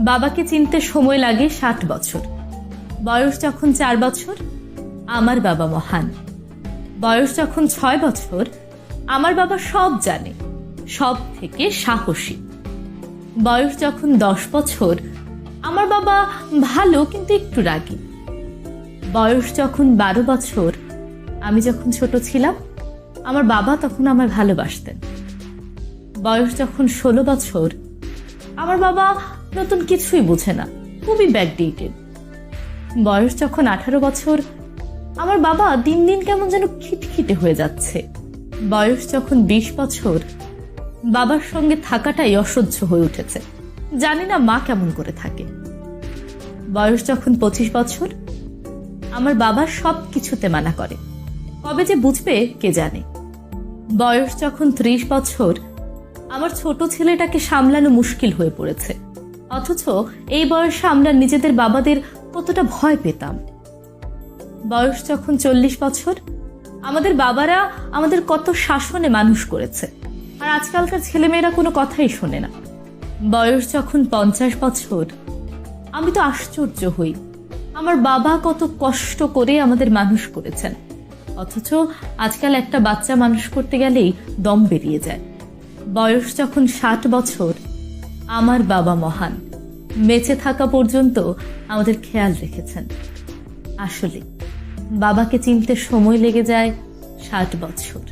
বাবাকে চিনতে সময় লাগে ৬০ বছর। বয়স যখন ৪ বছর, আমার বাবা মহান। বয়স যখন ৬ বছর, আমার বাবা সব জানে, সব থেকে সাহসী। বয়স যখন ১০ বছর, আমার বাবা ভালো কিন্তু একটু রাগী। বয়স যখন ১২ বছর, আমি যখন ছোট ছিলাম, আমার বাবা তখন আমায় ভালোবাসতেন। বয়স যখন ১৬ বছর, আমার বাবা নতুন কিছুই বোঝে না, খুবই ব্যাকডেটেড। বয়স যখন ১৮ বছর, আমার বাবা দিন দিন কেমন যেন খিটখিটে হয়ে যাচ্ছে। বয়স যখন ২০ বছর, বাবার সঙ্গে থাকাটাই অসহ্য হয়ে উঠেছে, জানি না মা কেমন করে থাকে। বয়স যখন ২৫ বছর, আমার বাবা সব কিছুতে মানা করে, কবে যে বুঝবে কে জানে। বয়স যখন ৩০ বছর, আমার ছোট ছেলেটাকে সামলানো মুশকিল হয়ে পড়েছে, অথচ এই বয়সে আমরা নিজেদের বাবাদের কতটা ভয় পেতাম। বয়স যখন ৪০ বছর, আমাদের বাবারা আমাদের কত শাসনে মানুষ করেছে, আর আজকালকার ছেলেমেয়েরা কোনো কথাই শোনে না। বয়স যখন ৫০ বছর, আমি তো আশ্চর্য হই, আমার বাবা কত কষ্ট করে আমাদের মানুষ করেছেন, অথচ আজকাল একটা বাচ্চা মানুষ করতে গেলেই দম বেরিয়ে যায়। বয়স যখন ৬০ বছর, আমার বাবা মহান, বেঁচে থাকা পর্যন্ত আমাদের খেয়াল রেখেছেন। আসলে বাবাকে চিনতে সময় লেগে যায় ৬০ বছর।